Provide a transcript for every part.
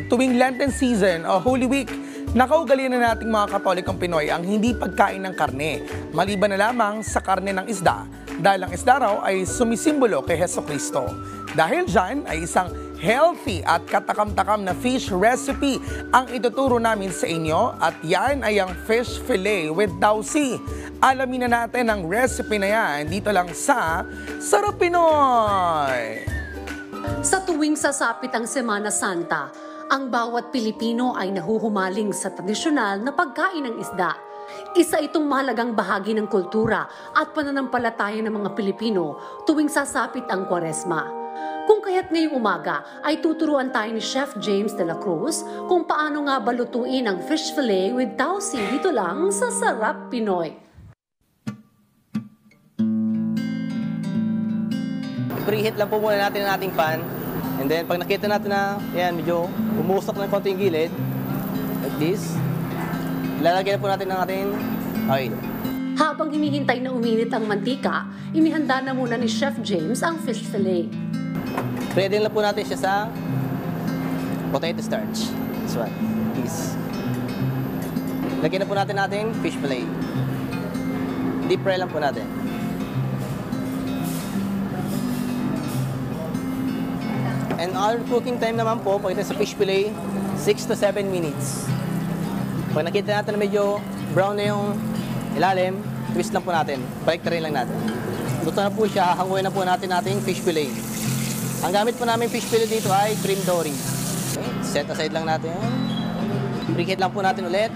Tuwing Lenten season o Holy Week, nakaugalian na nating mga Katolikong Pinoy ang hindi pagkain ng karne, maliban na lamang sa karne ng isda, dahil ang isda raw ay sumisimbolo kay Hesukristo. Dahil dyan ay isang healthy at katakam-takam na fish recipe ang ituturo namin sa inyo, at yan ay ang fish fillet with tausi. Alamin na natin ang recipe na yan dito lang sa Sarap Pinoy! Sa tuwing sasapit ang Semana Santa, ang bawat Pilipino ay nahuhumaling sa tradisyonal na pagkain ng isda. Isa itong mahalagang bahagi ng kultura at pananampalataya ng mga Pilipino tuwing sasapit ang Kwaresma. Kung kaya't ngayong umaga ay tuturuan tayo ni Chef James de la Cruz kung paano nga balutuin ang fish fillet with tausi dito lang sa Sarap Pinoy. Preheat lang po muna natin ang ating pan. And then, pag nakita natin na, yan, medyo umusok ng konti yung gilid, like this, ilalagay na po natin ng ating oil. Habang hinihintay na uminit ang mantika, inihanda na muna ni Chef James ang fish fillet. Ready lang po natin siya sa potato starch. This one. This. Lagyan na po natin ating fish fillet. Deep fry lang po natin. And our cooking time naman po, pagdating sa fish fillet, 6 to 7 minutes. Pag nakita natin na medyo brown na yung ilalim, twist lang po natin. Baliktarin lang natin. Luto na po siya, hahanguin na po natin ating fish fillet. Ang gamit po namin fish fillet dito ay cream dory. Okay, set aside lang natin. Preheat lang po natin ulit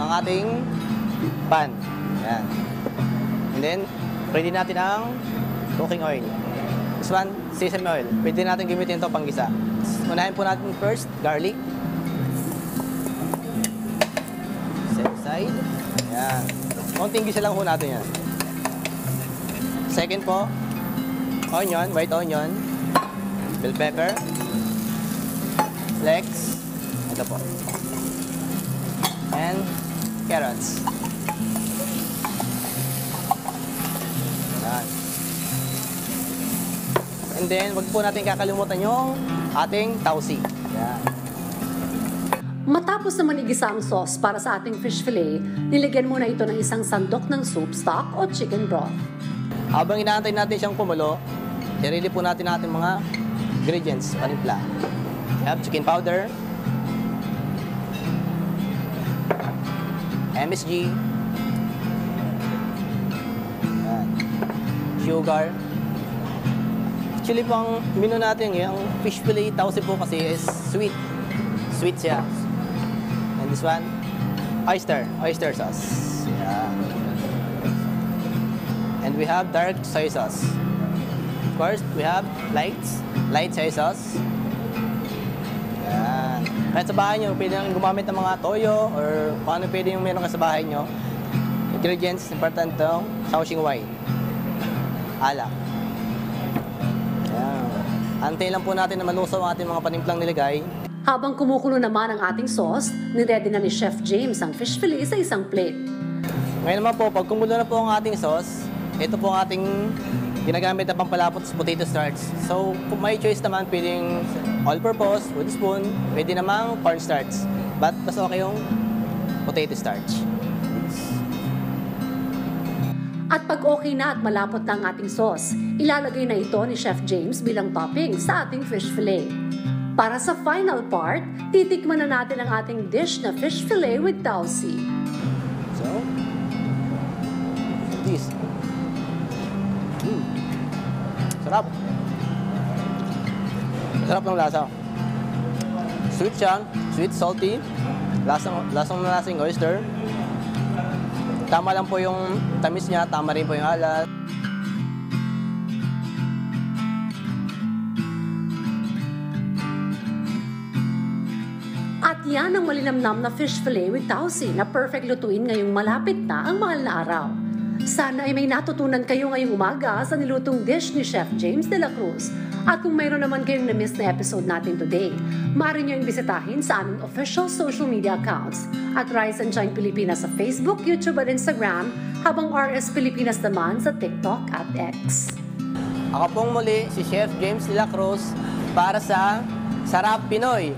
ang ating pan. Yan. And then, ready natin ang cooking oil. This one, sesame oil. Pwede natin gamitin ito panggisa. Unahin po natin first, garlic. Set aside. Yan. Konting gisa lang po natin yan. Second po, onion, white onion. Bell pepper. Flex. Ito po. And carrots. Yan. And then, wag po natin kakalimutan yung ating tausi. Yan. Matapos naman igisa ang sauce para sa ating fish fillet, nilagyan muna ito ng isang sandok ng soup stock o chicken broth. Habang inaantay natin siyang kumulo, i-ready po natin ating mga ingredients, panimpla. We have chicken powder, MSG, yan, sugar. Actually po ang menu natin ngayon, ang fish fillet tausi po kasi is sweet. Sweet siya. And this one, oyster sauce. Yeah. And we have dark soy sauce. Of course, we have light soy sauce. Yan. Kahit sa bahay nyo, pwede nang gumamit ng mga toyo or kung ano pwede yung meron ka sa bahay nyo. Ingredients, important itong Shaoxing wine. Alak. Antayin lang po natin na malusaw ang ating mga panimplang nilagay. Habang kumukulo naman ang ating sauce, niready na ni Chef James ang fish fillet sa isang plate. Ngayon naman po, pag kumulo na po ang ating sauce, ito po ang ating ginagamit na pampalapot sa potato starch. So, kung may choice naman, pwedeng all-purpose, wooden spoon, pwede namang cornstarch. But mas okay yung potato starch. At pag okay na at malapot na ang ating sauce, ilalagay na ito ni Chef James bilang topping sa ating fish fillet. Para sa final part, titikman na natin ang ating dish na fish fillet with tausi. So, this. Sarap. Sarap ng lasa. Sweet siya, sweet, salty. Lasang oyster. Tama lang po yung tamis niya, tama rin po yung alat. At yan ang malinamnam na fish fillet with tausi na perfect lutuin ngayong malapit na ang mahal na araw. Sana ay may natutunan kayo ngayong umaga sa nilutong dish ni Chef James de la Cruz. At kung mayroon naman kayong na-miss na episode natin today, maaari nyo yung bisitahin sa aming official social media accounts at Rise and Shine Pilipinas sa Facebook, YouTube at Instagram, habang RS Pilipinas naman sa TikTok at X. Ako pong muli si Chef James de la Cruz para sa Sarap Pinoy.